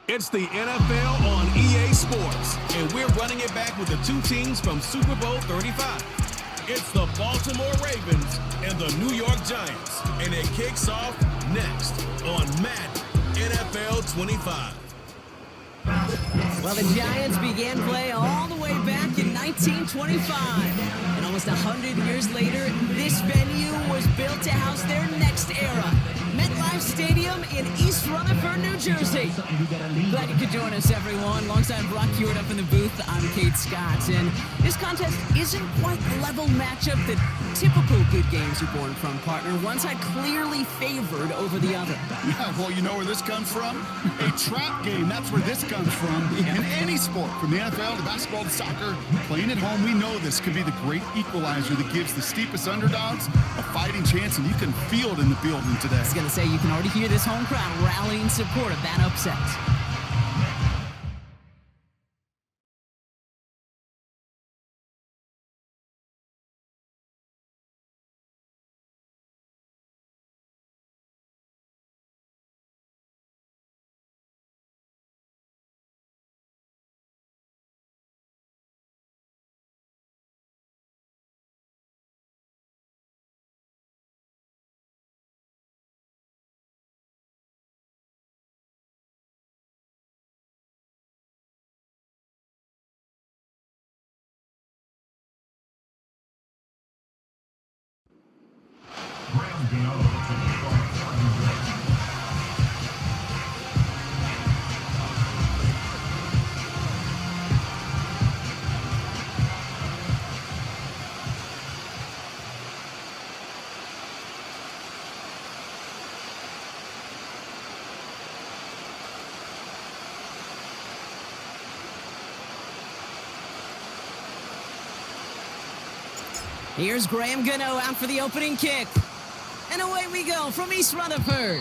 It's the NFL on EA Sports, and we're running it back with the two teams from Super Bowl 35. It's the Baltimore Ravens and the New York Giants, and it kicks off next on Madden NFL 25. Well, the Giants began play all the way back in 1925. And almost 100 years later, this venue was built to house their next era. MetLife Stadium in East Rutherford, New Jersey. Glad you could join us, everyone. Alongside Brock Hewitt up in the booth, I'm Kate Scott. And this contest isn't quite the level matchup that typical good games are born from, partner. One side clearly favored over the other. Yeah, well, you know where this comes from? A trap game. That's where this comes from. In any sport, from the NFL to basketball to soccer, playing at home, we know this can be the great equalizer that gives the steepest underdogs a fighting chance, and you can feel it in the building today. I was going to say, you can already hear this home crowd rallying support of that upset. Here's Graham Gano out for the opening kick. And away we go from East Rutherford.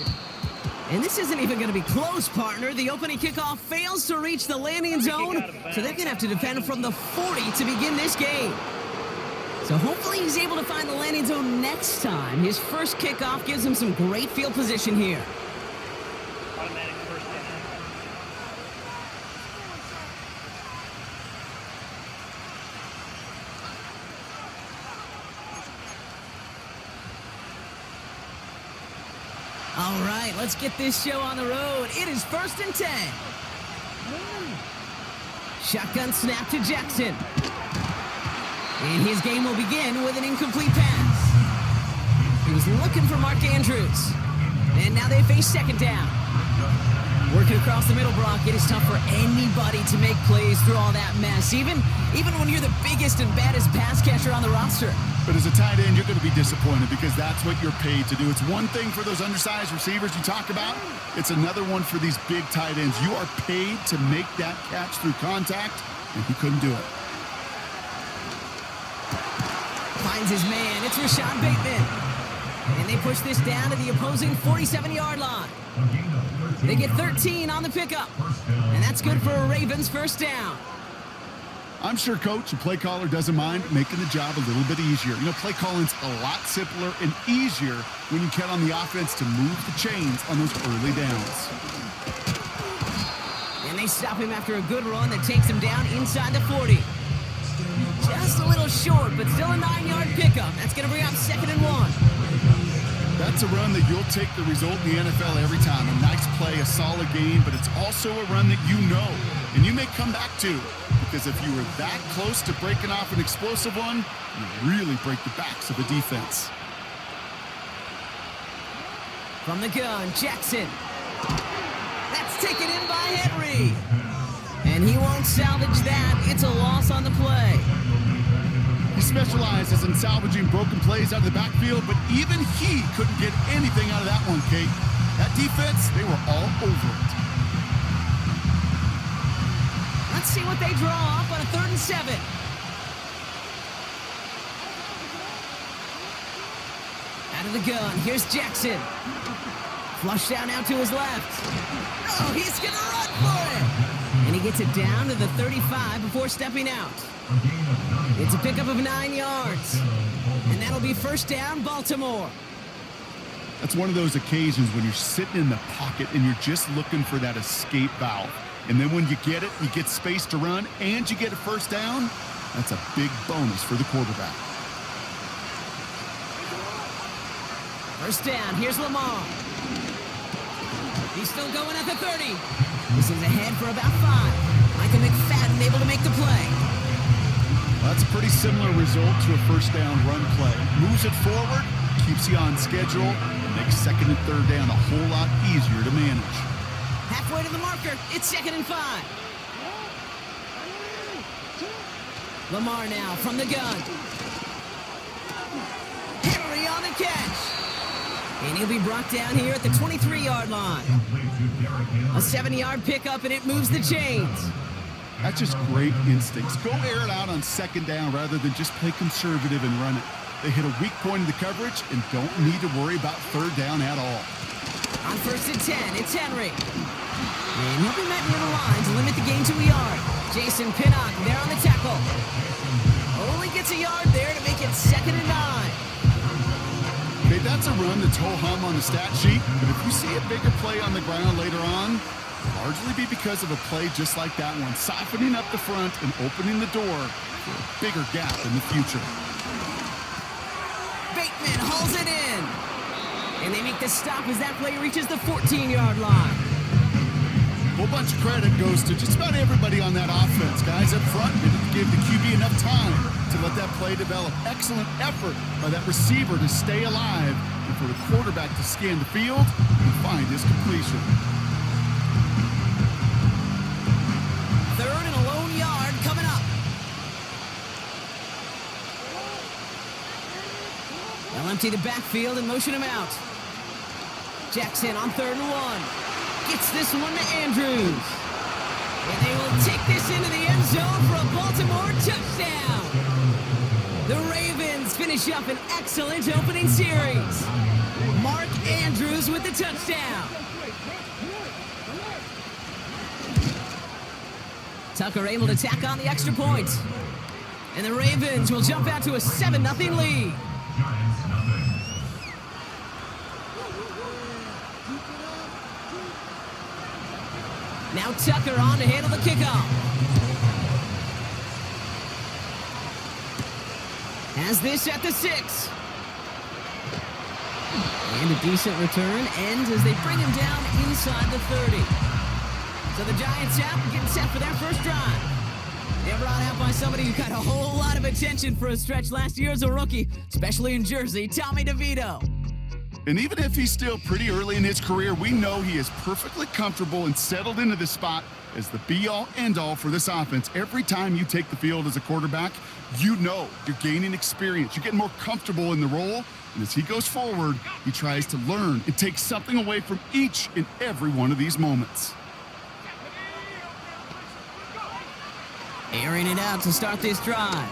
And this isn't even going to be close, partner. The opening kickoff fails to reach the landing zone, so they're going to have to defend from the 40 to begin this game. So hopefully he's able to find the landing zone next time. His first kickoff gives him some great field position here. All right, let's get this show on the road. It is 1st and 10. Shotgun snap to Jackson. And his game will begin with an incomplete pass. He was looking for Mark Andrews. And now they face second down. Working across the middle, Brock, it is tough for anybody to make plays through all that mess, even when you're the biggest and baddest pass catcher on the roster. But as a tight end, you're going to be disappointed because that's what you're paid to do. It's one thing for those undersized receivers you talk about. It's another one for these big tight ends. You are paid to make that catch through contact, and he couldn't do it. Finds his man. It's Rashad Bateman. And they push this down to the opposing 47-yard line. They get 13 on the pickup. And that's good for a Ravens first down. I'm sure coach and play caller doesn't mind making the job a little bit easier. You know, play calling's a lot simpler and easier when you count on the offense to move the chains on those early downs. And they stop him after a good run that takes him down inside the 40. Just a little short, but still a 9-yard pickup. That's going to bring up 2nd and 1. That's a run that you'll take the result in the NFL every time. A nice play, a solid game, but it's also a run that you know, and you may come back to. Because if you were that close to breaking off an explosive one, you really break the backs of the defense. From the gun, Jackson. That's taken in by Henry. And he won't salvage that. It's a loss on the play. He specializes in salvaging broken plays out of the backfield, but even he couldn't get anything out of that one, Kate. That defense, they were all over it. Let's see what they draw up on a 3rd and 7. Out of the gun, here's Jackson. Flush down out to his left. Oh, he's going to run for it. And he gets it down to the 35 before stepping out. It's a pickup of 9 yards. And that'll be first down, Baltimore. That's one of those occasions when you're sitting in the pocket and you're just looking for that escape valve. And then when you get it, you get space to run, and you get a first down. That's a big bonus for the quarterback. First down, here's Lamar. He's still going at the 30. This is ahead for about 5. Micah McFadden able to make the play. Well, that's a pretty similar result to a first down run play. Moves it forward, keeps you on schedule, and makes second and third down a whole lot easier to manage. Halfway to the marker, it's 2nd and 5. Lamar now from the gun. Henry on the catch. And he'll be brought down here at the 23-yard line. A 7-yard pickup, and it moves the chains. That's just great instincts. Go air it out on second down rather than just play conservative and run it. They hit a weak point in the coverage and don't need to worry about third down at all. On 1st and 10, it's Henry. And he'll be met near the line to limit the gain to a yard. Jason Pinnock there on the tackle. Only gets a yard there to make it 2nd and 9. Okay, that's a run that's ho-hum on the stat sheet, but if you see a bigger play on the ground later on, it'll largely be because of a play just like that one, softening up the front and opening the door for a bigger gap in the future. Bateman hauls it in. And they make the stop as that play reaches the 14-yard line. A whole bunch of credit goes to just about everybody on that offense. Guys up front didn't give the QB enough time to let that play develop. Excellent effort by that receiver to stay alive and for the quarterback to scan the field and find his completion. 3rd and a lone yard coming up. They'll empty the backfield and motion him out. Jackson on 3rd and 1. Gets this one to Andrews. And they will take this into the end zone for a Baltimore touchdown. The Ravens finish up an excellent opening series. Mark Andrews with the touchdown. Tucker able to tack on the extra point. And the Ravens will jump out to a 7-0 lead. Now Tucker on to handle the kickoff. Has this at the 6. And a decent return ends as they bring him down inside the 30. So the Giants out getting set for their first drive. They're brought out by somebody who got a whole lot of attention for a stretch last year as a rookie, especially in Jersey, Tommy DeVito. And even if he's still pretty early in his career, we know he is perfectly comfortable and settled into this spot as the be-all, end-all for this offense. Every time you take the field as a quarterback, you know you're gaining experience. You're getting more comfortable in the role. And as he goes forward, he tries to learn and take something away from each and every one of these moments. Airing it out to start this drive.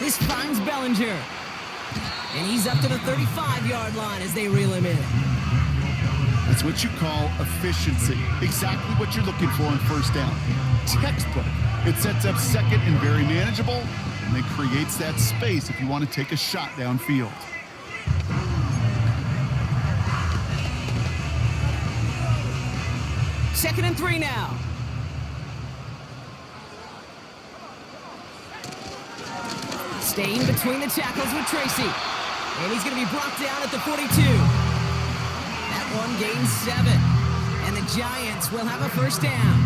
This finds Bellinger. And he's up to the 35-yard line as they reel him in. That's what you call efficiency. Exactly what you're looking for on first down. Textbook. It sets up second and very manageable, and then creates that space if you want to take a shot downfield. Second and 3 now. Staying between the tackles with Tracy. And he's going to be brought down at the 42. That one gains 7. And the Giants will have a first down.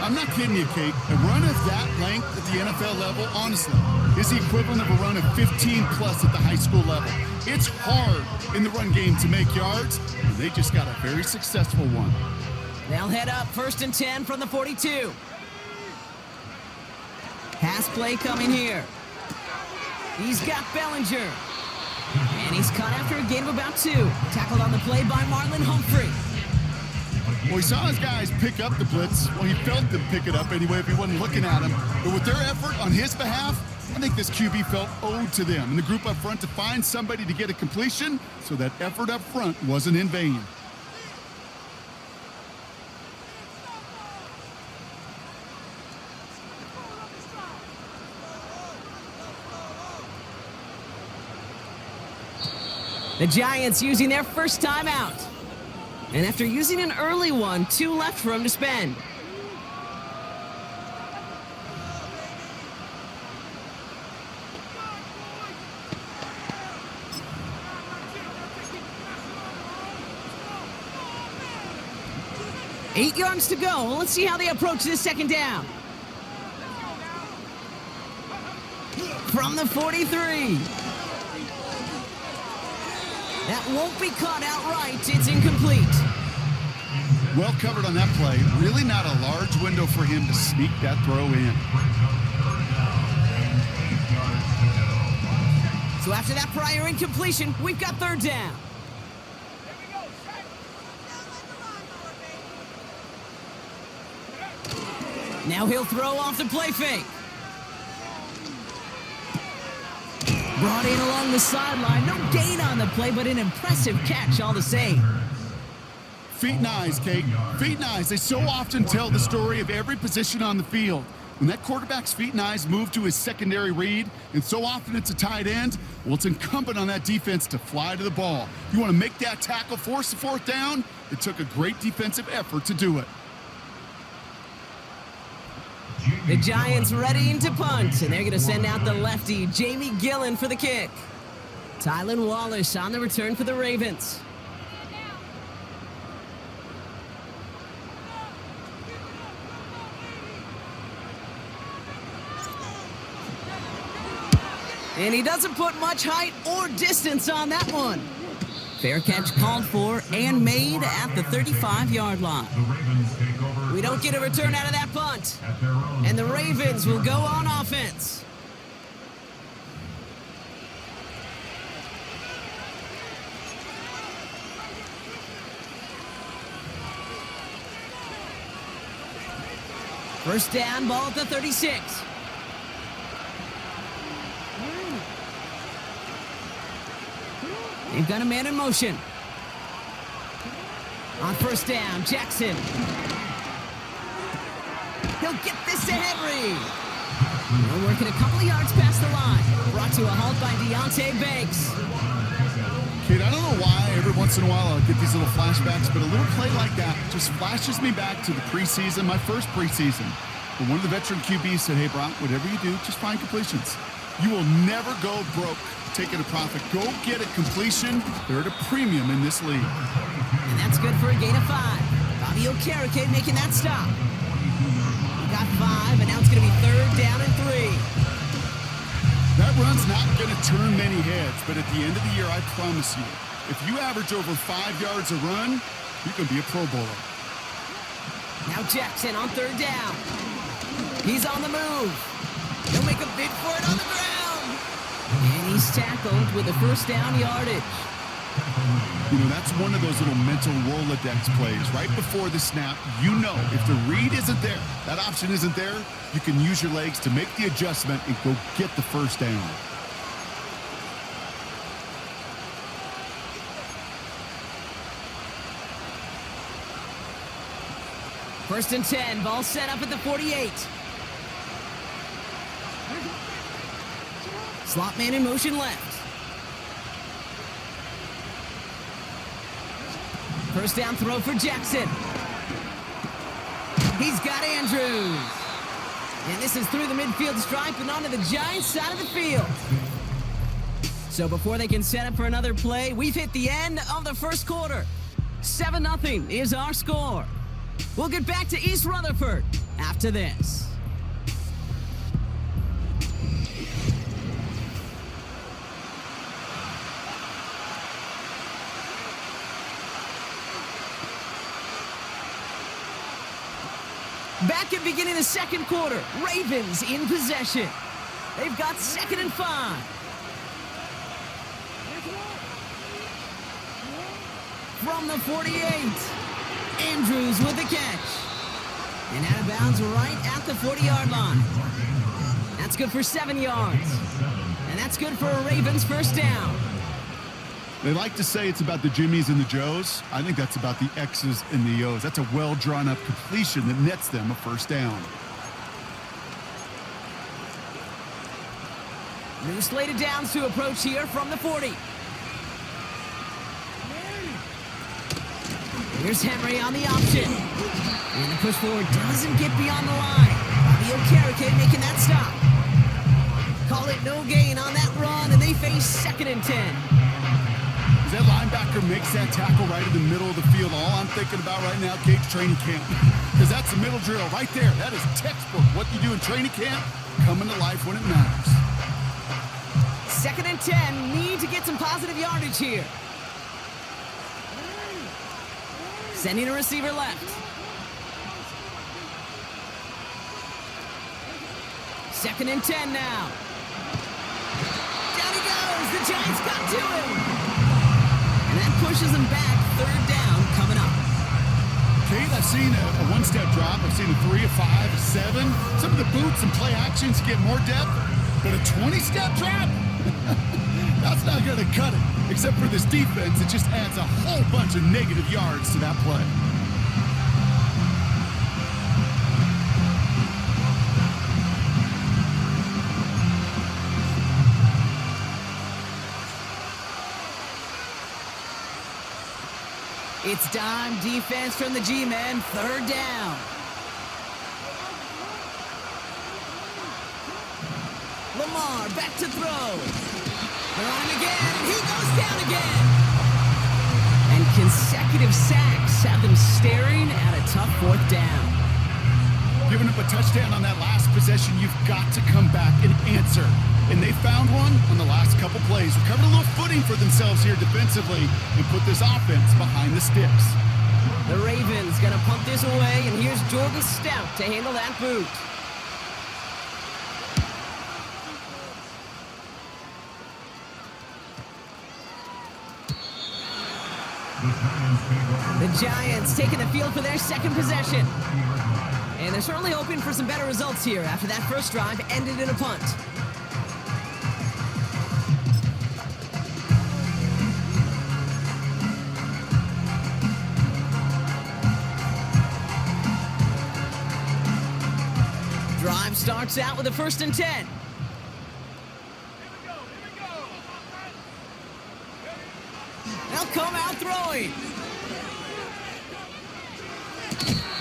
I'm not kidding you, Kate. A run of that length at the NFL level, honestly, is the equivalent of a run of 15-plus at the high school level. It's hard in the run game to make yards, and they just got a very successful one. They'll head up 1st and 10 from the 42. Pass play coming here. He's got Bellinger. And he's caught after a gain of about 2. Tackled on the play by Marlon Humphrey. Well, he saw his guys pick up the blitz. Well, he felt them pick it up anyway if he wasn't looking at him. But with their effort on his behalf, I think this QB felt owed to them and the group up front to find somebody to get a completion, so that effort up front wasn't in vain. The Giants using their first timeout. And after using an early one, 2 left for him to spend. Eight yards to go. Let's see how they approach this second down. From the 43. That won't be caught outright. It's incomplete. Well covered on that play. Really not a large window for him to sneak that throw in. So after that prior incompletion, we've got third down. Now he'll throw off the play fake. Brought in along the sideline. No gain on the play, but an impressive catch all the same. Feet and eyes, Kate. Feet and eyes. They so often tell the story of every position on the field. When that quarterback's feet and eyes move to his secondary read, and so often it's a tight end, well, it's incumbent on that defense to fly to the ball. You want to make that tackle, force the fourth down? It took a great defensive effort to do it. The Giants readying to punt, and they're going to send out the lefty, Jamie Gillen, for the kick. Tylan Wallace on the return for the Ravens. And he doesn't put much height or distance on that one. Fair catch called for and made at the 35-yard line. We don't get a return out of that punt. And the Ravens will go on offense. First down, ball at the 36. They've got a man in motion. On first down, Jackson. He'll get this to Henry. We're working a couple of yards past the line. Brought to a halt by Deontay Banks. Kid, I don't know why every once in a while I'll get these little flashbacks, but a little play like that just flashes me back to the preseason, my first preseason. When one of the veteran QBs said, hey, Brock, whatever you do, just find completions. You will never go broke taking a profit. Go get a completion. They're at a premium in this league. And that's good for a gain of 5. Bobby Okereke making that stop. Got 5, and now it's going to be third down and 3. That run's not going to turn many heads, but at the end of the year, I promise you, if you average over 5 yards a run, you can be a Pro Bowler. Now Jackson on third down. He's on the move. He'll make a bid for it on the ground. And he's tackled with a first down yardage. You know, that's one of those little mental Rolodex plays. Right before the snap, you know if the read isn't there, that option isn't there, you can use your legs to make the adjustment and go get the first down. First and 10, ball set up at the 48. Slot man in motion left. First down throw for Jackson. He's got Andrews. And this is through the midfield stripe and onto the Giants side of the field. So before they can set up for another play, we've hit the end of the first quarter. 7-0 is our score. We'll get back to East Rutherford after this. Back at beginning of the second quarter, Ravens in possession. They've got 2nd and 5. From the 48, Andrews with the catch. And out of bounds right at the 40-yard line. That's good for 7 yards. And that's good for a Ravens first down. They like to say it's about the Jimmies and the Joes. I think that's about the X's and the O's. That's a well-drawn-up completion that nets them a first down. New slated downs to approach here from the 40. Here's Henry on the option. And the push forward doesn't get beyond the line. Bobby Okereke making that stop. Call it no gain on that run, and they face 2nd and 10. As that linebacker makes that tackle right in the middle of the field, all I'm thinking about right now, Gates, training camp. Because that's the middle drill right there. That is textbook. What you do in training camp, coming to life when it matters. 2nd and 10, need to get some positive yardage here. Sending a receiver left. 2nd and 10 now. Down he goes. The Giants got to him. And that pushes him back. 3rd down coming up. Kate, I've seen a one-step drop. I've seen a 3, a 5, a 7. Some of the boots and play actions get more depth. But a 20-step drop? That's not going to cut it. Except for this defense, it just adds a whole bunch of negative yards to that play. It's dime defense from the G-men. 3rd down. Lamar back to throw. They're on him again, and he goes down again. And consecutive sacks have them staring at a tough 4th down. Giving up a touchdown on that last possession, you've got to come back and answer. And they found one on the last couple plays. Recovered a little footing for themselves here defensively and put this offense behind the sticks. The Ravens gonna punt this away, and here's Jordan Stout to handle that boot. The Giants taking the field for their 2nd possession. And they're certainly hoping for some better results here after that first drive ended in a punt. Drive starts out with a 1st and 10. They'll come out throwing.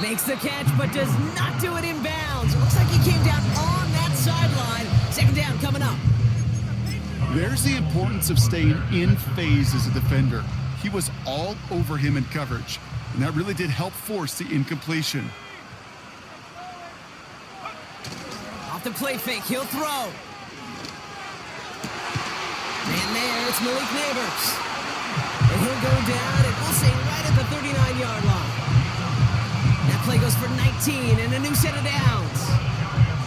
Makes the catch, but does not do it in bounds. It looks like he came down on that sideline. 2nd down coming up. There's the importance of staying in phase as a defender. He was all over him in coverage, and that really did help force the incompletion. Off the play fake, he'll throw. And there, it's Malik Neighbors. And he'll go down, and we'll say right at the 39-yard line. That play goes for 19 and a new set of downs.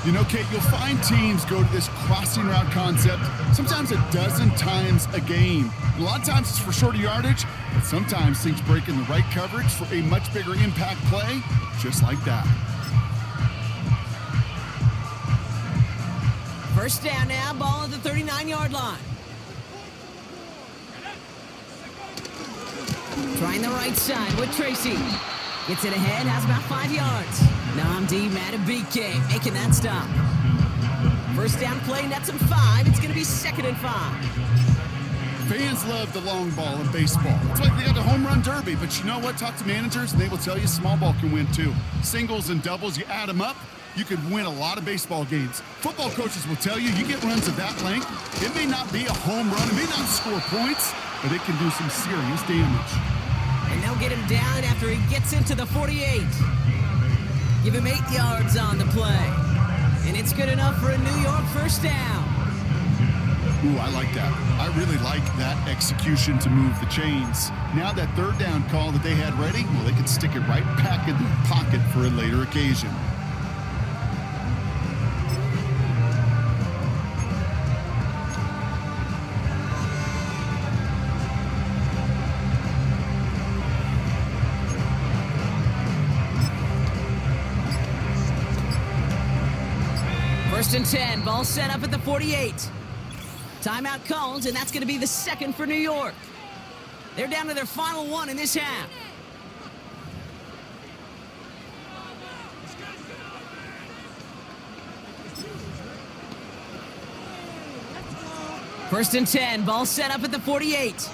You know, Kate, you'll find teams go to this crossing route concept sometimes a dozen times a game. A lot of times it's for shorter yardage, but sometimes things break in the right coverage for a much bigger impact play, just like that. 1st down now, ball at the 39-yard line. Trying the right side with Tracy. Gets it ahead, has about 5 yards. Namdi Matabike making that stop. 1st down play, nets him 5. It's going to be 2nd and 5. Fans love the long ball in baseball. It's like they got the home run derby, but you know what? Talk to managers, and they will tell you small ball can win too. Singles and doubles, you add them up, you could win a lot of baseball games. Football coaches will tell you, you get runs of that length, it may not be a home run, it may not score points, but it can do some serious damage. And they'll get him down after he gets into the 48. Give him 8 yards on the play. And it's good enough for a New York 1st down. Ooh, I like that. I really like that execution to move the chains. Now that 3rd down call that they had ready, well, they can stick it right back in their pocket for a later occasion. First and 10, ball set up at the 48. Timeout called, and that's going to be the 2nd for New York. They're down to their final one in this half. First and 10, ball set up at the 48.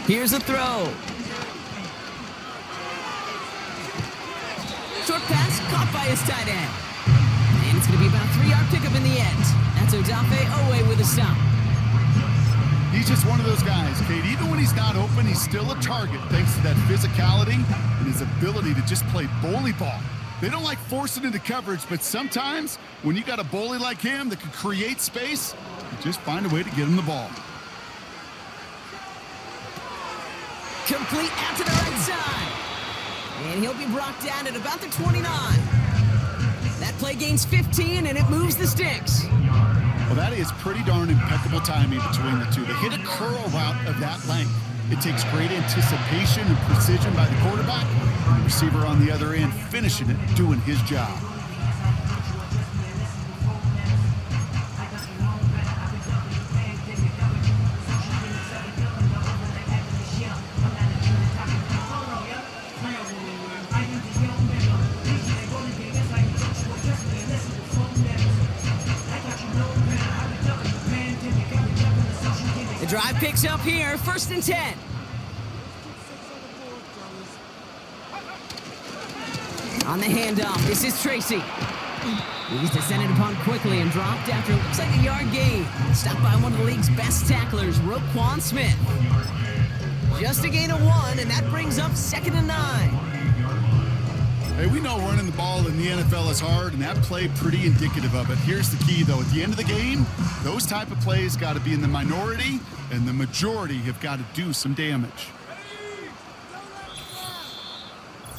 Here's a throw. Short pass caught by his tight end. And it's going to be about a 3-yard pickup in the end. That's Odafe Owe with a stop. He's just one of those guys, Kate. Even when he's not open, he's still a target thanks to that physicality and his ability to just play bully ball. They don't like forcing into coverage, but sometimes when you got a bully like him that can create space, you just find a way to get him the ball. Complete out to the right side. And he'll be brought down at about the 29. That play gains 15, and it moves the sticks. Well, that is pretty darn impeccable timing between the two. They hit a curl route of that length. It takes great anticipation and precision by the quarterback, and the receiver on the other end finishing it, doing his job. The drive picks up here, 1st and 10. On the handoff, this is Tracy. He's descended upon quickly and dropped after it looks like a yard gain. Stopped by one of the league's best tacklers, Roquan Smith. Just a gain of 1, and that brings up 2nd and 9. Hey, we know running the ball in the NFL is hard, and that play pretty indicative of it. Here's the key, though. At the end of the game, those type of plays got to be in the minority, and the majority have got to do some damage.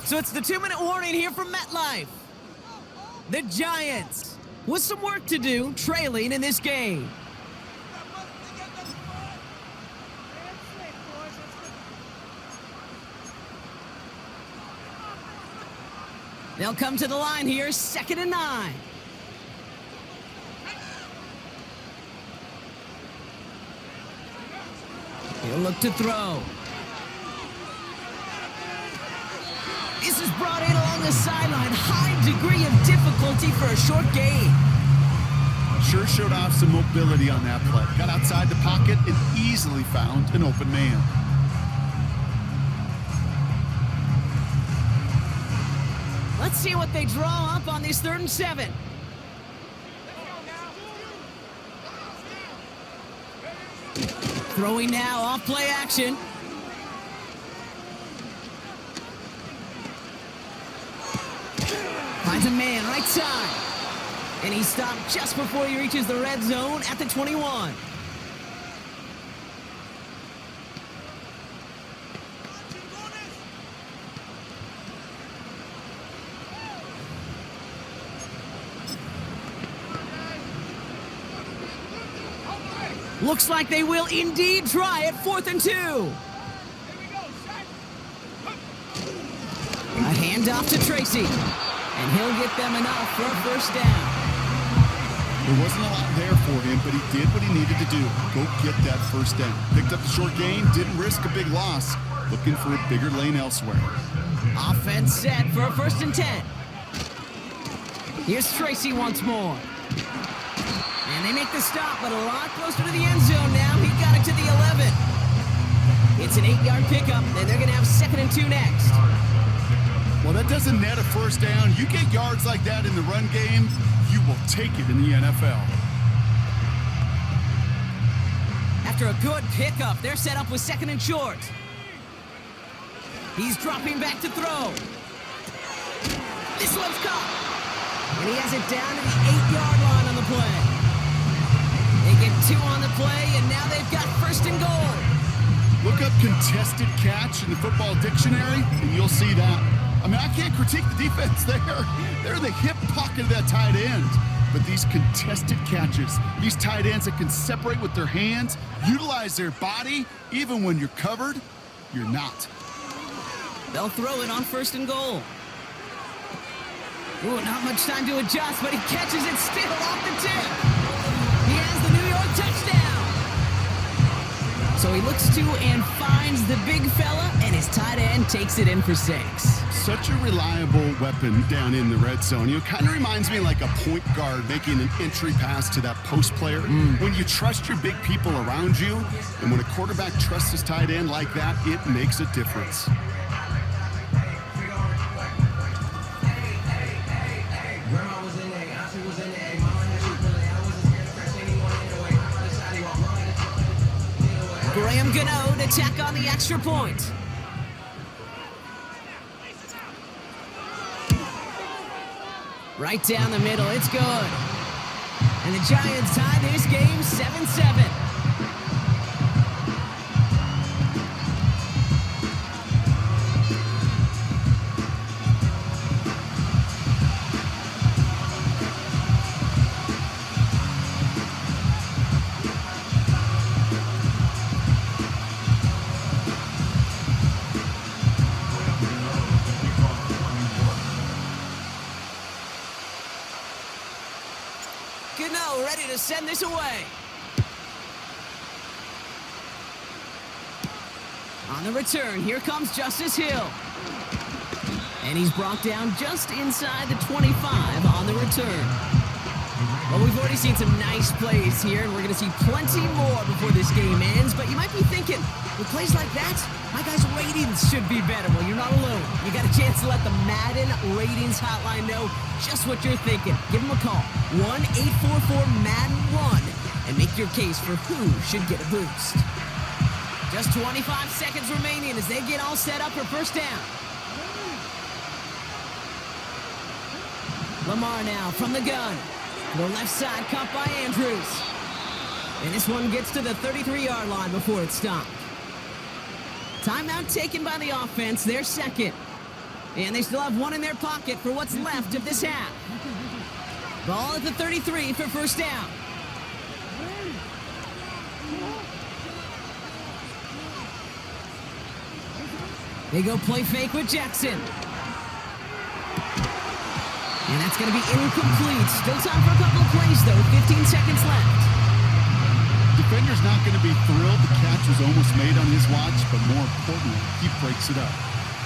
So it's the 2-minute warning here from MetLife. The Giants with some work to do, trailing in this game. They'll come to the line here, 2nd and 9. He'll look to throw. This is brought in along the sideline. High degree of difficulty for a short gain. Sure showed off some mobility on that play. Got outside the pocket and easily found an open man. Let's see what they draw up on this 3rd and 7. Throwing now, off play action. Finds a man right side. And he's stopped just before he reaches the red zone at the 21. Looks like they will indeed try it, 4th and 2. A handoff to Tracy, and he'll get them enough for a 1st down. There wasn't a lot there for him, but he did what he needed to do. Go get that 1st down. Picked up the short gain, didn't risk a big loss. Looking for a bigger lane elsewhere. Offense set for a 1st and 10. Here's Tracy once more. And they make the stop, but a lot closer to the end zone now. He got it to the 11. It's an 8-yard pickup, and they're going to have 2nd and 2 next. Well, that doesn't net a 1st down. You get yards like that in the run game, you will take it in the NFL. After a good pickup, they're set up with 2nd and short. He's dropping back to throw. This one's caught. And he has it down to the 8-yard line on the play. They get 2 on the play, and now they've got 1st and goal. Look up contested catch in the football dictionary, and you'll see that. I mean, I can't critique the defense there. They're in the hip pocket of that tight end. But these contested catches, these tight ends that can separate with their hands, utilize their body, even when you're covered, you're not. They'll throw it on 1st and goal. Ooh, not much time to adjust, but he catches it still off the tip. He has the New York touchdown. So he looks to and finds the big fella, and his tight end takes it in for 6. Such a reliable weapon down in the red zone. You know, kind of reminds me like a point guard making an entry pass to that post player. When you trust your big people around you, and when a quarterback trusts his tight end like that, it makes a difference. Graham Gano to tack on the extra point. Right down the middle, it's good. And the Giants tie this game 7-7. Gano ready to send this away. On the return, here comes Justice Hill. And he's brought down just inside the 25 on the return. Well, we've already seen some nice plays here, and we're going to see plenty more before this game ends. But you might be thinking, with plays like that, my guys' ratings should be better. Well, you're not alone. You got a chance to let the Madden ratings hotline know just what you're thinking. Give them a call, 1-844-MADDEN-1, and make your case for who should get a boost. Just 25 seconds remaining as they get all set up for first down. Lamar now from the gun. The left side caught by Andrews. And this one gets to the 33-yard line before it's stopped. Timeout taken by the offense, their second. And they still have one in their pocket for what's left of this half. Ball at the 33 for first down. They go play fake with Jackson. And that's going to be incomplete. Still time for a couple of plays, though. 15 seconds left. Defender's not going to be thrilled the catch was almost made on his watch, but more importantly, he breaks it up.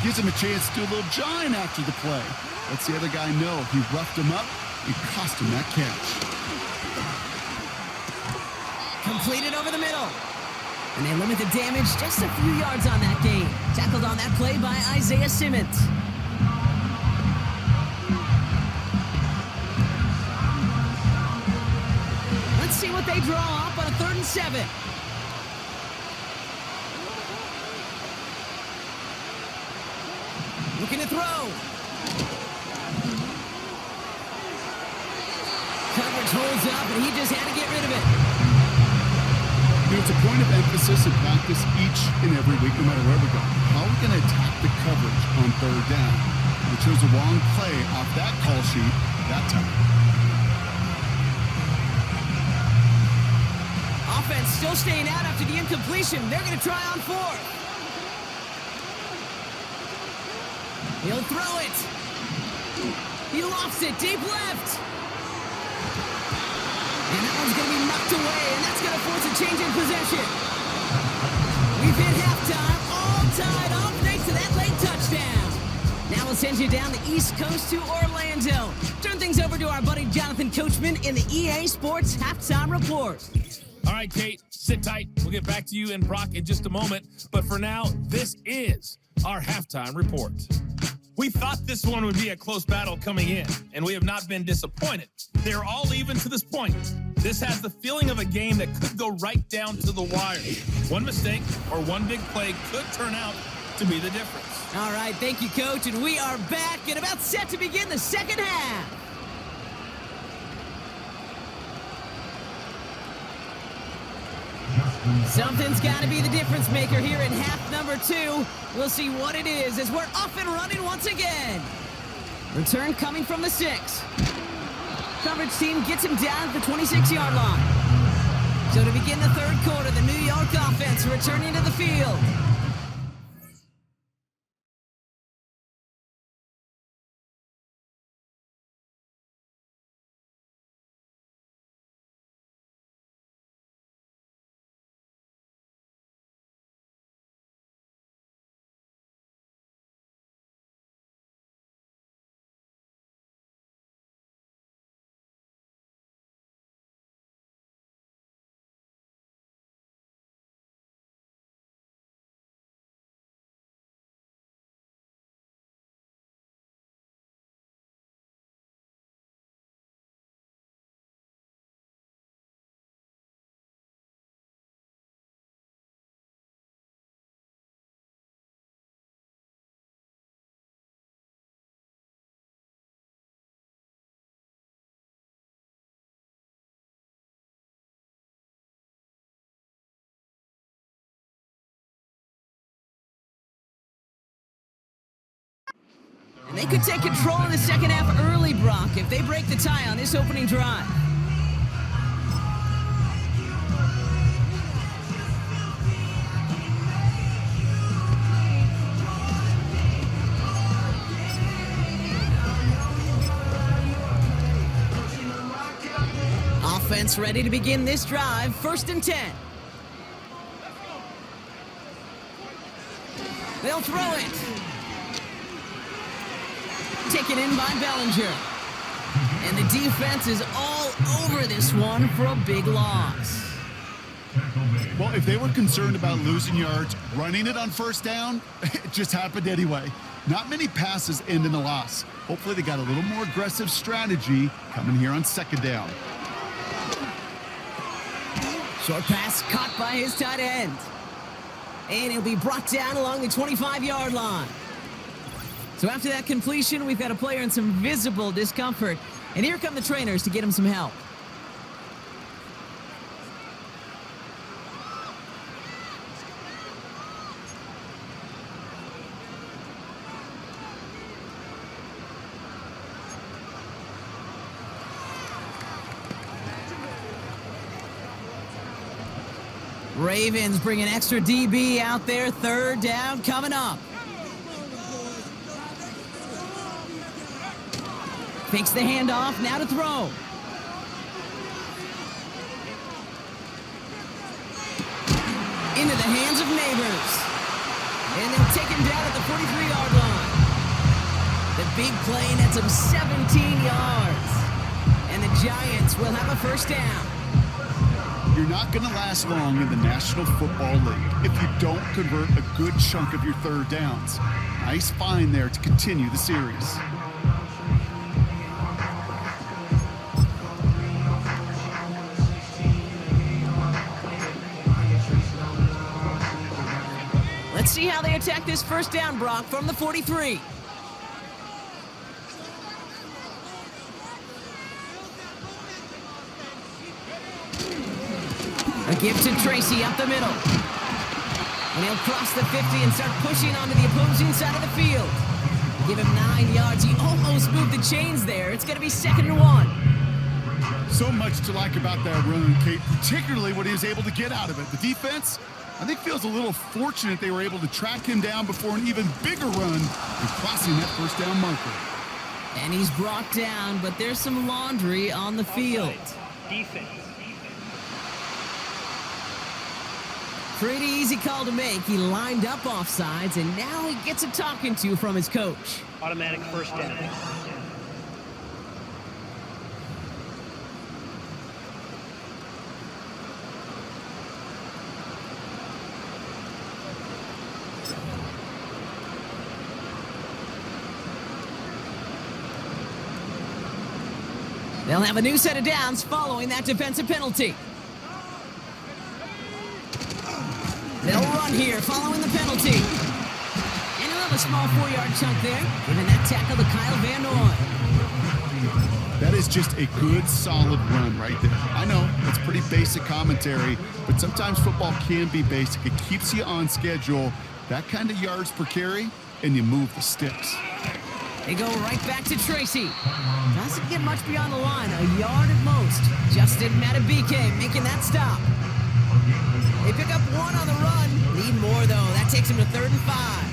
Gives him a chance to do a little jawing after the play. Lets the other guy know he roughed him up. It cost him that catch. Completed over the middle. And they limit the damage just a few yards on that game. Tackled on that play by Isaiah Simmons. Let's see what they draw up on a 3rd and 7. Looking to throw. Coverage holds up, and he just had to get rid of it. It's a point of emphasis in practice each and every week, no matter where we go. How are we going to attack the coverage on 3rd down? We chose the wrong play off that call sheet that time. Offense still staying out after the incompletion. They're going to try on 4th. He'll throw it. He lofts it deep left. And that one's going to be knocked away, and that's going to force a change in possession. We've hit halftime, all tied up thanks to that late touchdown. Now we'll send you down the East Coast to Orlando. Turn things over to our buddy Jonathan Coachman in the EA Sports Halftime Report. All right, Kate, sit tight. We'll get back to you and Brock in just a moment. But for now, this is our halftime report. We thought this one would be a close battle coming in, and we have not been disappointed. They're all even to this point. This has the feeling of a game that could go right down to the wire. One mistake or one big play could turn out to be the difference. All right, thank you, Coach, and we are back and about set to begin the second half. Something's got to be the difference maker here in half number 2. We'll see what it is as we're off and running once again. Return coming from the 6. Coverage team gets him down at the 26-yard line. So to begin the 3rd quarter, the New York offense returning to the field. They could take control in the second half early, Brock, if they break the tie on this opening drive. Offense ready to begin this drive. 1st and 10. They'll throw it. Taken in by Bellinger. And the defense is all over this one for a big loss. Well, if they were concerned about losing yards, running it on 1st down, it just happened anyway. Not many passes end in a loss. Hopefully they got a little more aggressive strategy coming here on 2nd down. Short pass caught by his tight end. And he'll be brought down along the 25-yard line. So after that completion, we've got a player in some visible discomfort. And here come the trainers to get him some help. Ravens bring an extra DB out there. 3rd down coming up. Fakes the handoff, now to throw. Into the hands of Neighbors. And they'll take him down at the 43-yard line. The big play nets him 17 yards. And the Giants will have a 1st down. You're not going to last long in the National Football League if you don't convert a good chunk of your 3rd downs. Nice find there to continue the series. Let's see how they attack this 1st down, Brock, from the 43. A give to Tracy up the middle. And he'll cross the 50 and start pushing onto the opposing side of the field. Give him 9 yards. He almost moved the chains there. It's going to be 2nd and 1. So much to like about that run, Kate, particularly what he was able to get out of it. The defense, I think, feels a little fortunate they were able to track him down before an even bigger run and crossing that 1st down marker. And he's brought down, but there's some laundry on the field. Defense. Pretty easy call to make. He lined up offsides, and now he gets a talking to from his coach. Automatic 1st down. They'll have a new set of downs following that defensive penalty. They'll run here following the penalty. And he'll have a small 4-yard chunk there, giving that tackle to Kyle Van Noy. That is just a good, solid run right there. I know, it's pretty basic commentary, but sometimes football can be basic. It keeps you on schedule. That kind of yards per carry, and you move the sticks. They go right back to Tracy. Doesn't get much beyond the line, a yard at most. Justin Matabike making that stop. They pick up 1 on the run. Need more, though. That takes him to 3rd and 5.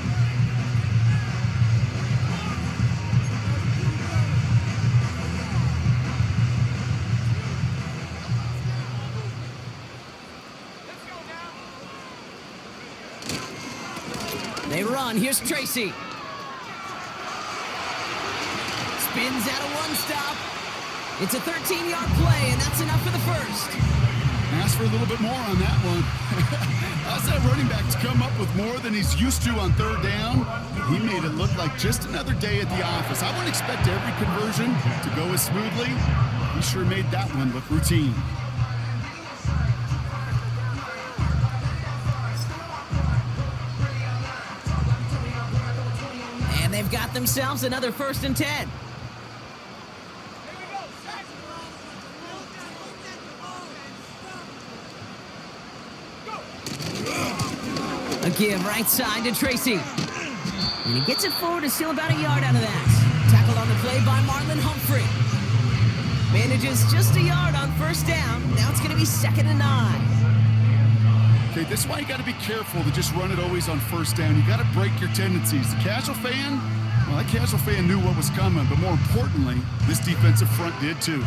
They run. Here's Tracy. Spins out of 1 stop. It's a 13-yard play, and that's enough for the 1st. Ask for a little bit more on that one. How's that running back to come up with more than he's used to on 3rd down? He made it look like just another day at the office. I wouldn't expect every conversion to go as smoothly. He sure made that one look routine. And they've got themselves another 1st and 10. A give right side to Tracy. And he gets it forward to steal about a yard out of that. play by Marlon Humphrey. Manages just a yard on first down. Now it's going to be 2nd and 9. Okay, this is why you got to be careful to just run it always on first down. You got to break your tendencies. The casual fan, well, that casual fan knew what was coming, but more importantly, this defensive front did too.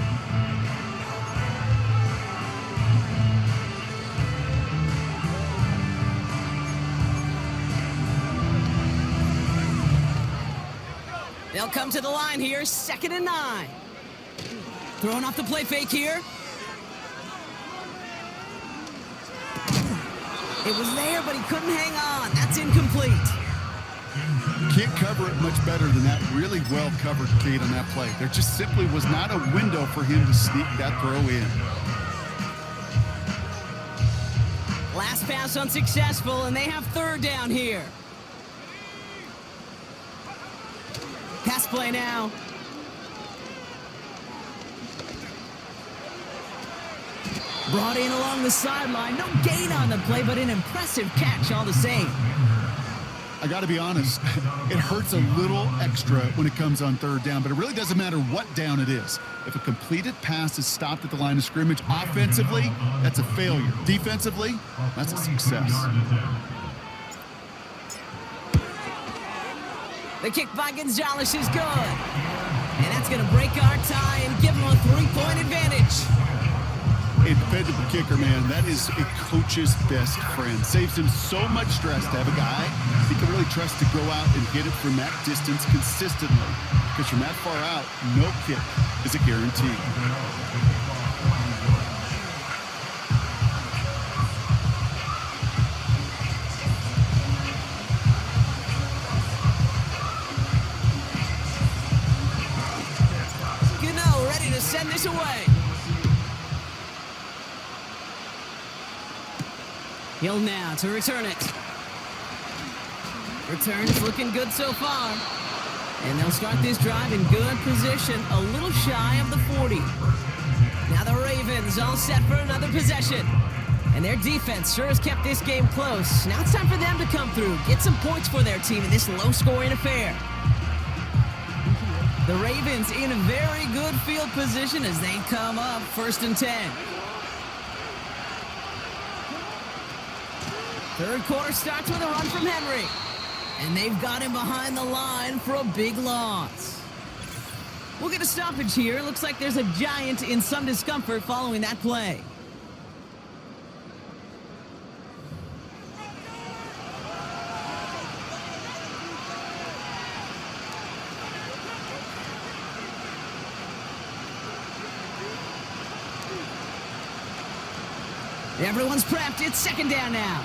They'll come to the line here, 2nd and 9. Throwing off the play fake here. It was there, but he couldn't hang on. That's incomplete. Can't cover it much better than that. Really well covered, Kate, on that play. There just simply was not a window for him to sneak that throw in. Last pass unsuccessful, and they have 3rd down here. Pass play now. Brought in along the sideline. No gain on the play, but an impressive catch all the same. I got to be honest, it hurts a little extra when it comes on 3rd down, but it really doesn't matter what down it is. If a completed pass is stopped at the line of scrimmage, offensively, that's a failure. Defensively, that's a success. The kick by Gonzalez is good. And that's going to break our tie and give him a 3-point advantage. A dependable kicker, man, that is a coach's best friend. Saves him so much stress to have a guy he can really trust to go out and hit it from that distance consistently. Because from that far out, no kick is a guarantee. Ready to send this away. Hill now to return it. Returns looking good so far. And they'll start this drive in good position, a little shy of the 40. Now the Ravens all set for another possession. And their defense sure has kept this game close. Now it's time for them to come through, get some points for their team in this low-scoring affair. The Ravens in a very good field position as they come up 1st and 10. 3rd quarter starts with a run from Henry. And they've got him behind the line for a big loss. We'll get a stoppage here. Looks like there's a Giant in some discomfort following that play. Everyone's prepped. It's 2nd down now.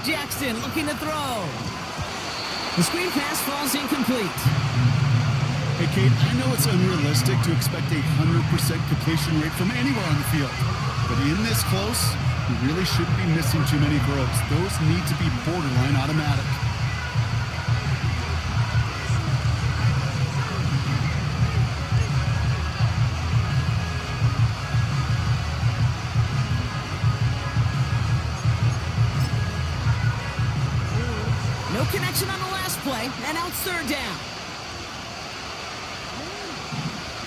Jackson looking to throw. The screen pass falls incomplete. Hey, Kate, I know it's unrealistic to expect a 100% completion rate from anywhere on the field. But in this close, you really shouldn't be missing too many throws. Those need to be borderline automatic. No connection on the last play, and now it's 3rd down.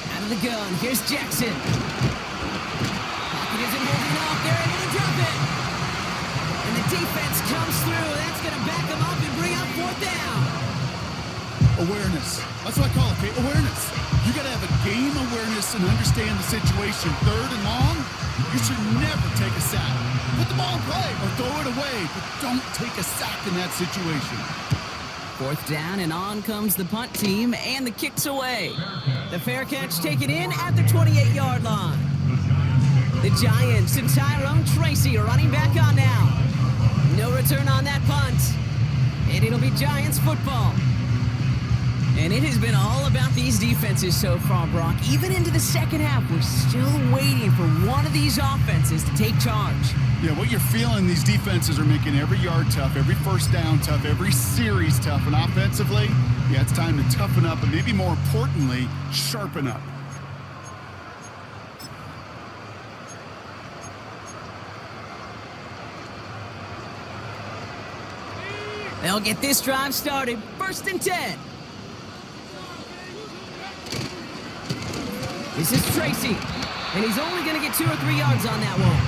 Out of the gun, here's Jackson. Pocket isn't moving up, they're able to drop it. And the defense comes through, that's going to back them up and bring up 4th down. Awareness. That's what I call it, Kate. Awareness. You got to have a game awareness and understand the situation. 3rd and long, you should never take a sack. Put the ball in play or throw it away, but don't take a sack in that situation. 4th down, and on comes the punt team, and the kick's away. The fair catch taken in at the 28-yard line. The Giants and Tyrone Tracy are running back on now. No return on that punt, and it'll be Giants football. And it has been all about these defenses so far, Brock. Even into the 2nd half, we're still waiting for one of these offenses to take charge. Yeah, what you're feeling, these defenses are making every yard tough, every first down tough, every series tough. And offensively, yeah, it's time to toughen up and maybe more importantly, sharpen up. They'll get this drive started. 1st and 10. This is Tracy, and he's only going to get 2 or 3 yards on that one.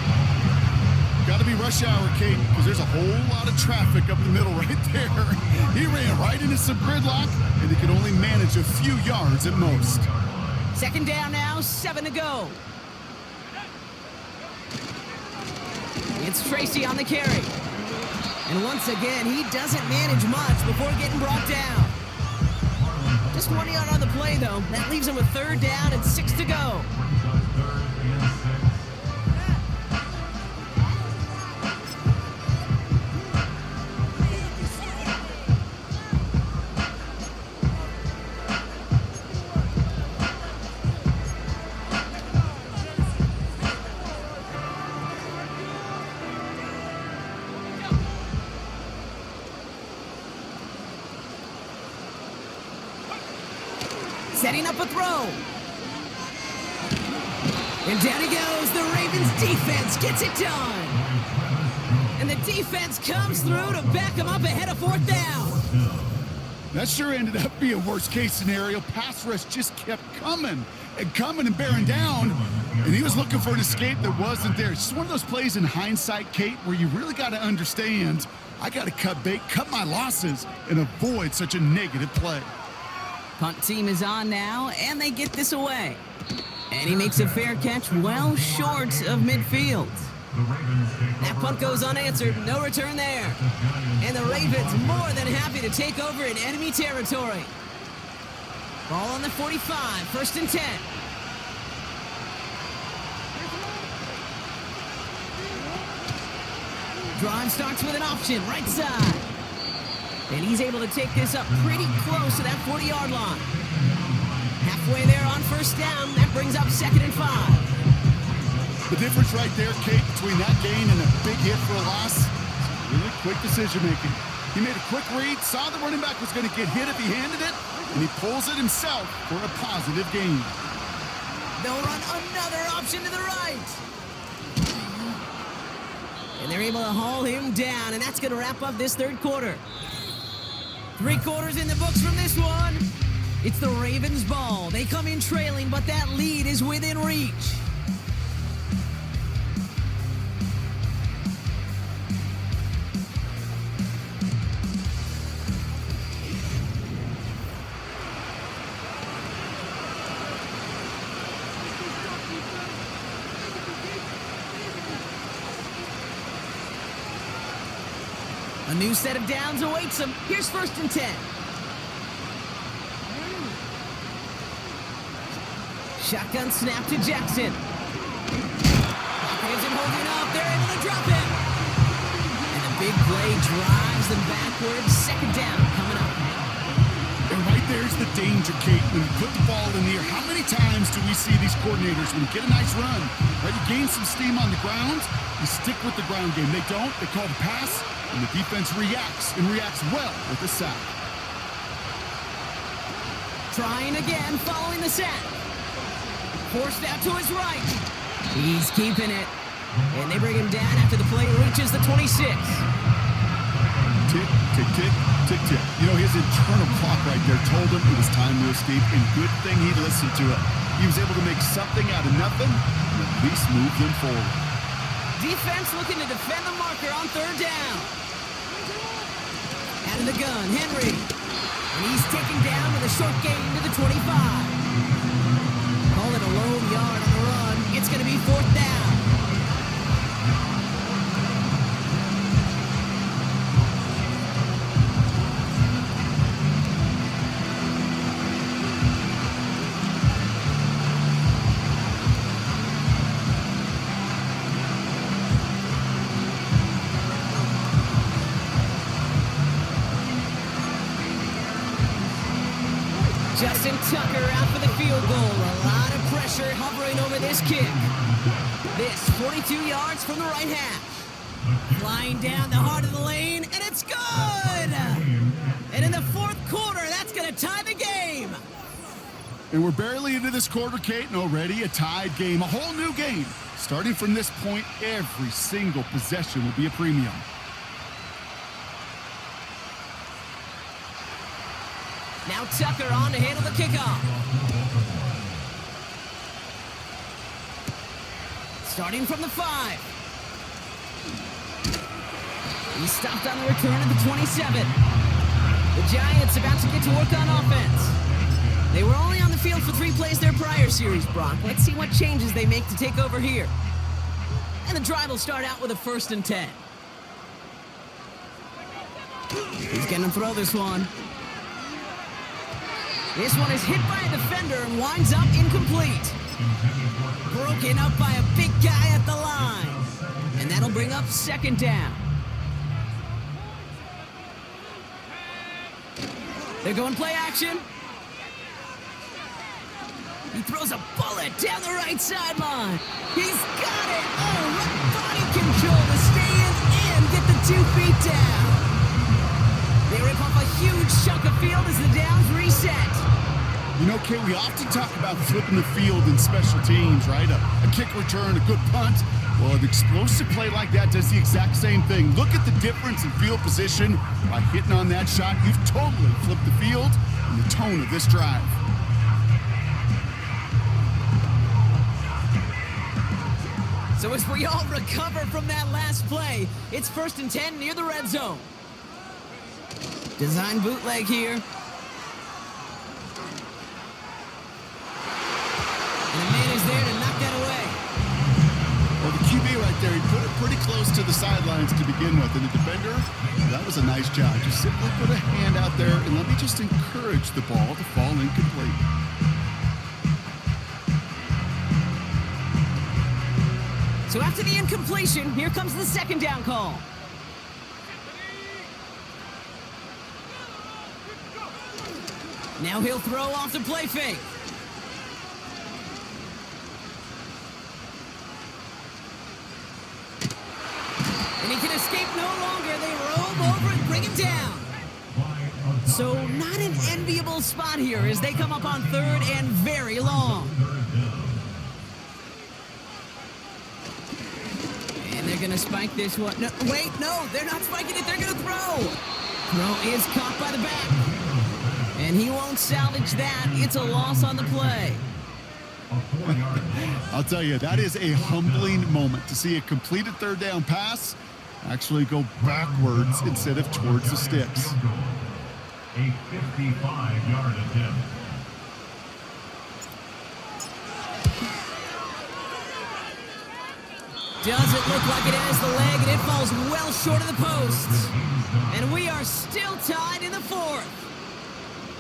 Got to be rush hour, Kate, because there's a whole lot of traffic up the middle right there. He ran right into some gridlock, and he could only manage a few yards at most. 2nd down now, 7 to go. It's Tracy on the carry. And once again, he doesn't manage much before getting brought down. Just 1 yard on the play, though. That leaves him with 3rd down and 6 to go. Setting up a throw. And down he goes. The Ravens defense gets it done. And the defense comes through to back him up ahead of 4th down. That sure ended up being worst case scenario. Pass rush just kept coming and bearing down. And he was looking for an escape that wasn't there. It's just one of those plays in hindsight, Kate, where you really got to understand, I got to cut bait, cut my losses, and avoid such a negative play. Punt team is on now, and they get this away. And he makes a fair catch well short of midfield. That punt goes unanswered, no return there. And the Ravens more than happy to take over in enemy territory. Ball on the 45, 1st and 10. Drive starts with an option, right side. And he's able to take this up pretty close to that 40-yard line. Halfway there on 1st down, that brings up 2nd and 5. The difference right there, Kate, between that gain and a big hit for a loss, really quick decision-making. He made a quick read, saw the running back was going to get hit if he handed it, and he pulls it himself for a positive gain. They'll run another option to the right. And they're able to haul him down, and that's going to wrap up this 3rd quarter. 3 quarters in the books from this one. It's the Ravens' ball. They come in trailing, but that lead is within reach. A new set of downs awaits him. Here's 1st and 10. Shotgun snap to Jackson. Pocket isn't holding up. They're able to drop him. And the big play drives them backwards. 2nd down coming up. And right there's the danger, Kate. When you put the ball in the air, how many times do we see these coordinators, when you get a nice run, right, you gain some steam on the ground, you stick with the ground game. They don't. They call the pass, and the defense reacts, and reacts well with the sack. Trying again, following the sack. Forced out to his right. He's keeping it. And they bring him down after the play reaches the 26. Tick, tick, tick, tick, tick. You know, his internal clock right there told him it was time to escape, and good thing he listened to it. He was able to make something out of nothing and at least move them forward. Defense looking to defend the marker on 3rd down. Out of the gun, Henry. And he's taken down with a short gain to the 25. Call it a lone yard on the run. It's going to be 4th down. Justin Tucker out for the field goal. A lot of pressure hovering over this kick. This 42 yards from the right hash. Flying down the heart of the lane, and it's good! And in the 4th quarter, that's going to tie the game. And we're barely into this quarter, Kate, and already a tied game, a whole new game. Starting from this point, every single possession will be a premium. Now Tucker on to handle the kickoff. Starting from the 5. He's stopped on the return at the 27. The Giants about to get to work on offense. They were only on the field for 3 plays their prior series, Brock. Let's see what changes they make to take over here. And the drive will start out with a 1st and 10. He's going to throw this one. This one is hit by a defender and winds up incomplete. Broken up by a big guy at the line. And that'll bring up 2nd down. They're going play action. He throws a bullet down the right sideline. He's got it. Oh, what body control to stay in and get the 2 feet down. They rip off a huge chunk of field as the downs reset. You know, Kate, we often talk about flipping the field in special teams, right? A kick return, a good punt. Well, an explosive play like that does the exact same thing. Look at the difference in field position. By hitting on that shot, you've totally flipped the field and the tone of this drive. So as we all recover from that last play, it's 1st and 10 near the red zone. Design bootleg here. And the man is there to knock that away. Well, the QB right there, he put it pretty close to the sidelines to begin with. And the defender, that was a nice job. Just simply put a hand out there and let me just encourage the ball to fall incomplete. So after the incompletion, here comes the 2nd down call. Now he'll throw off the play fake. And he can escape no longer. They roam over and bring him down. So not an enviable spot here as they come up on 3rd and very long. And they're going to spike this one. No, wait, no, they're not spiking it. They're going to throw. Throw is caught by the back. And he won't salvage that. It's a loss on the play. I'll tell you, that is a humbling moment to see a completed 3rd down pass actually go backwards instead of towards the sticks. A 55-yard attempt. Doesn't look like it has the leg, and it falls well short of the posts. And we are still tied in the 4th.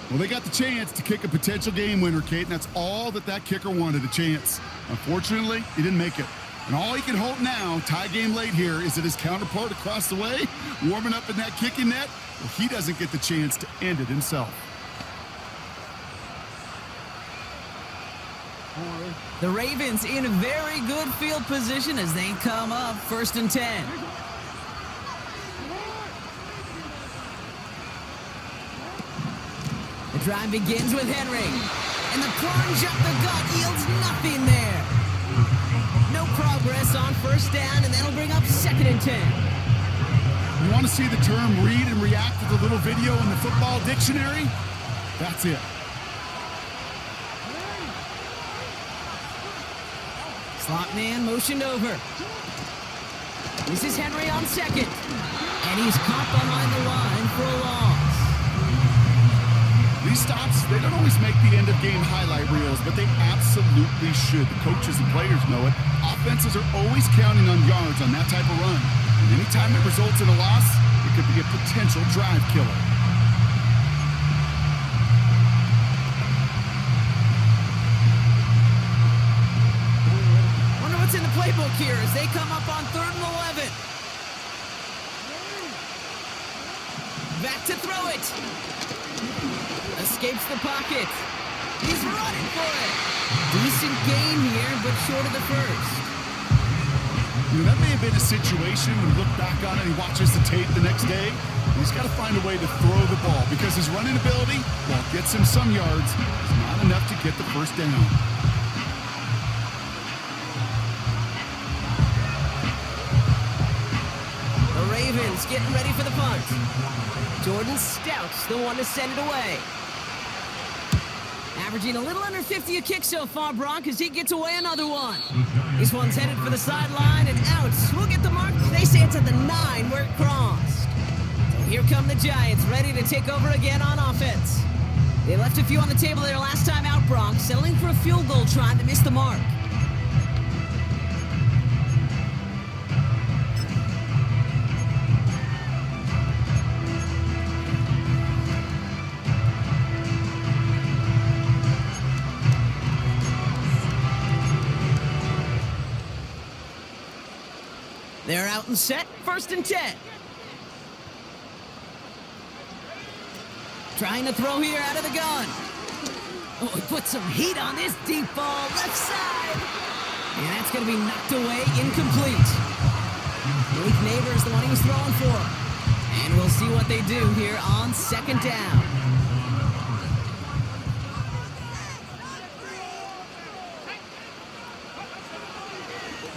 Well, they got the chance to kick a potential game winner, Kate, and that's all that kicker wanted, a chance. Unfortunately, he didn't make it. And all he can hope now, tie game late here, is that his counterpart across the way, warming up in that kicking net, well, he doesn't get the chance to end it himself. The Ravens in very good field position as they come up 1st and 10. The drive begins with Henry. And the plunge up the gut yields nothing there. No progress on 1st down, and that'll bring up 2nd and 10. You want to see the term read and react with a little video in the football dictionary? That's it. Slot man motioned over. This is Henry on 2nd. And he's caught behind the line for a loss. These stops, they don't always make the end-of-game highlight reels, but they absolutely should. The coaches and players know it. Offenses are always counting on yards on that type of run. And anytime it results in a loss, it could be a potential drive killer. Wonder what's in the playbook here as they come up on 3rd and 11. Back to throw it. Escapes the pocket. He's running for it. Decent gain here, but short of the 1st. You know, that may have been a situation when you look back on it and he watches the tape the next day. He's got to find a way to throw the ball because his running ability, while it gets him some yards, is not enough to get the 1st down. The Ravens getting ready for the punt. Jordan Stout's the one to send it away. Averaging a little under 50 a kick so far, Brock, as he gets away another one. This one's headed for the sideline and out. We'll get the mark. They say it's at the 9 where it crossed. So here come the Giants, ready to take over again on offense. They left a few on the table their last time out, Brock, settling for a field goal try that missed the mark. They're out and set, 1st and 10. Trying to throw here out of the gun. Oh, he put some heat on this deep ball, left side. And that's going to be knocked away, incomplete. Malik Neighbors, the one he was throwing for. And we'll see what they do here on 2nd down.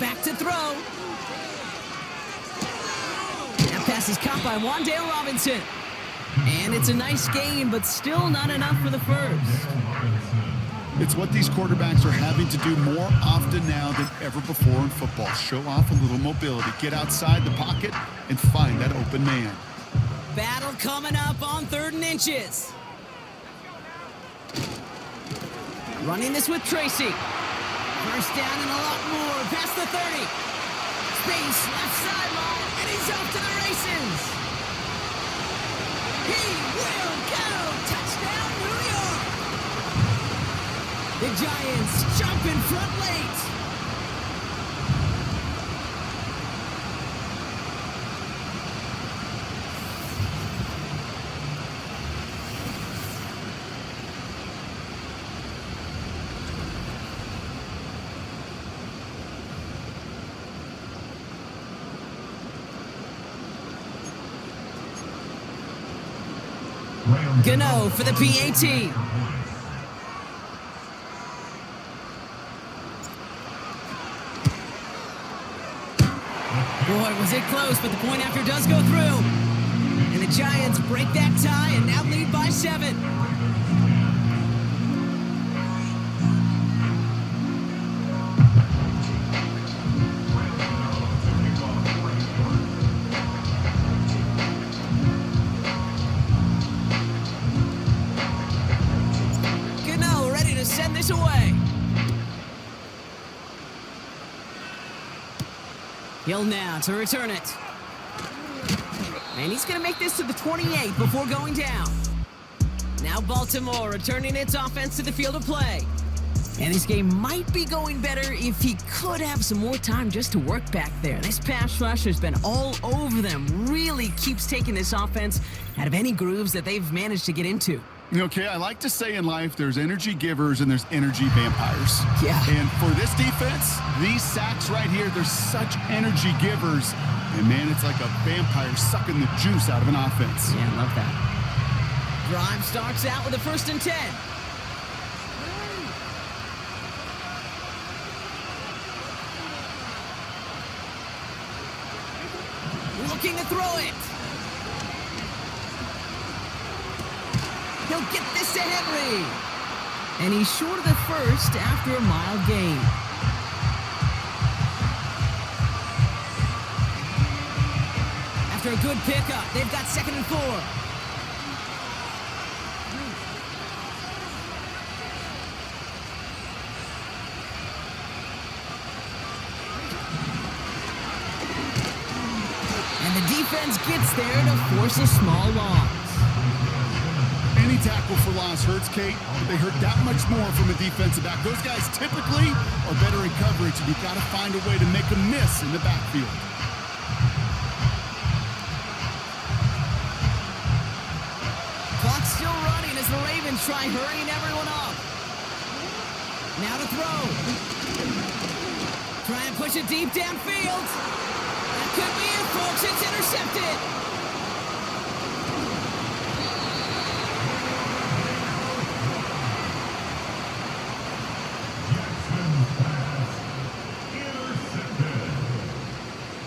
Back to throw. Pass is caught by Wan'Dale Robinson. And it's a nice gain, but still not enough for the first. It's what these quarterbacks are having to do more often now than ever before in football. Show off a little mobility, get outside the pocket, and find that open man. Battle coming up on 3rd and inches. Running this with Tracy. 1st down and a lot more. Past the 30. Space, left sideline, and he's off to the races. He will go. Touchdown, New York. The Giants jump in front late. Gano for the PAT. Boy, was it close, but the point after does go through. And the Giants break that tie and now lead by 7. Send this away. Hill now to return it. And he's going to make this to the 28 before going down. Now Baltimore returning its offense to the field of play. And this game might be going better if he could have some more time just to work back there. This pass rush has been all over them. Really keeps taking this offense out of any grooves that they've managed to get into. Okay, I like to say in life there's energy givers and there's energy vampires. Yeah. And for this defense, these sacks right here, they're such energy givers. And man, it's like a vampire sucking the juice out of an offense. Yeah, I love that. Drive starts out with a 1st and 10. Looking to throw it. He'll get this to Henry. And he's short of the first after a mild gain. After a good pickup, they've got 2nd and 4. And the defense gets there to force a small loss. Any tackle for loss hurts, Kate, but they hurt that much more from a defensive back. Those guys typically are better in coverage, and you've got to find a way to make them miss in the backfield. Clock's still running as the Ravens try hurrying everyone up. Now to throw. Try and push it deep downfield. That could be it, folks. It's intercepted.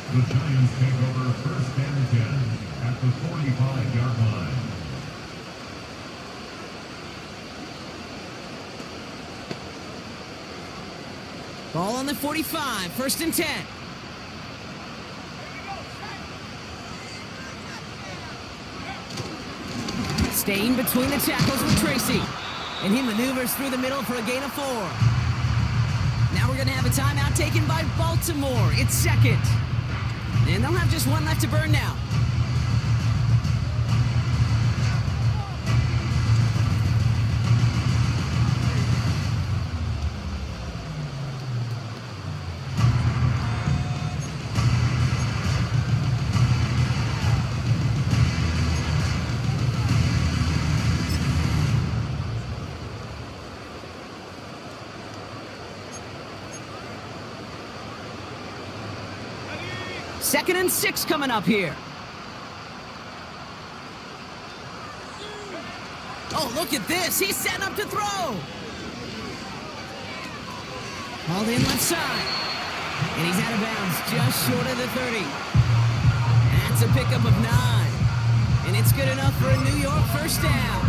The Giants take over 1st and 10 at the 45-yard line. Ball on the 45, 1st and 10. Staying between the tackles with Tracy. And he maneuvers through the middle for a gain of 4. Now we're going to have a timeout taken by Baltimore. It's 2nd. And they'll have just 1 left to burn now. Second and 6 coming up here. Oh, look at this. He's setting up to throw. Hauled in left side. And he's out of bounds just short of the 30. That's a pickup of 9. And it's good enough for a New York first down.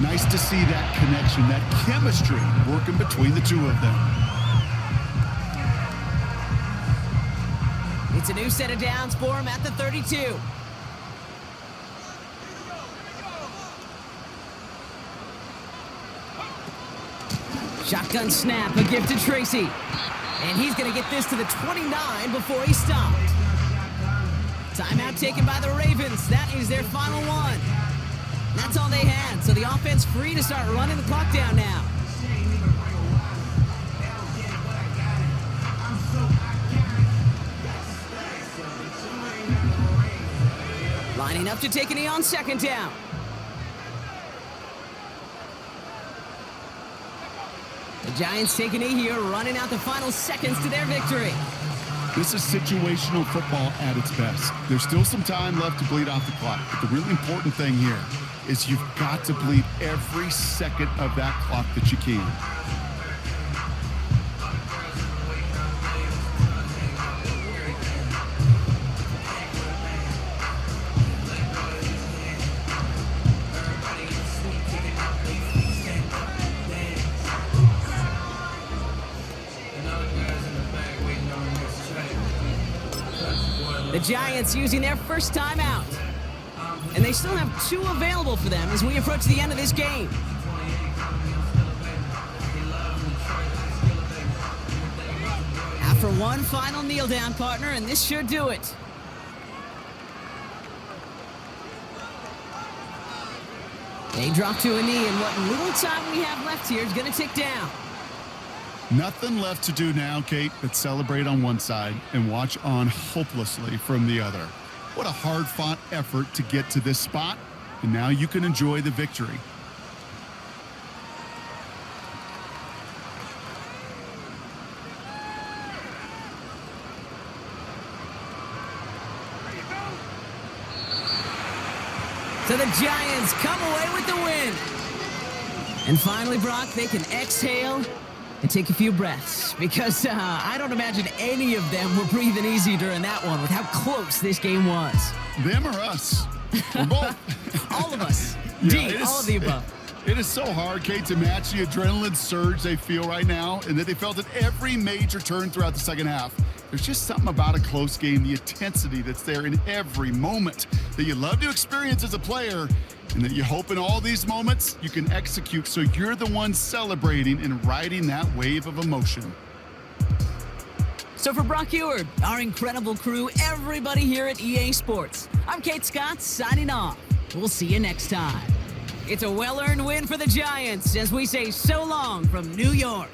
Nice to see that connection, that chemistry working between the two of them. It's a new set of downs for him at the 32. Shotgun snap, a gift to Tracy. And he's going to get this to the 29 before he stopped. Timeout taken by the Ravens. That is their final one. That's all they had, so the offense free to start running the clock down now. Lining up to take a knee on 2nd down. The Giants take a knee here, running out the final seconds to their victory. This is situational football at its best. There's still some time left to bleed off the clock, but the really important thing here is you've got to bleed every second of that clock that you can. The Giants using their first timeout. And they still have 2 available for them as we approach the end of this game. After one final kneel down, partner, and this should do it. They drop to a knee, and what little time we have left here is going to tick down. Nothing left to do now, Kate, but celebrate on one side and watch on hopelessly from the other. What a hard-fought effort to get to this spot, and now you can enjoy the victory. So the Giants come away with the win. And finally, Brock, they can exhale and take a few breaths, because I don't imagine any of them were breathing easy during that one with how close this game was. Them or us? We're both. All of us. Yeah, D, all of the above. It is so hard, Kate, to match the adrenaline surge they feel right now, and that they felt at every major turn throughout the second half. There's just something about a close game, the intensity that's there in every moment that you love to experience as a player, and that you hope in all these moments you can execute so you're the one celebrating and riding that wave of emotion. So for Brock Eward, our incredible crew, everybody here at EA Sports, I'm Kate Scott signing off. We'll see you next time. It's a well-earned win for the Giants as we say so long from New York.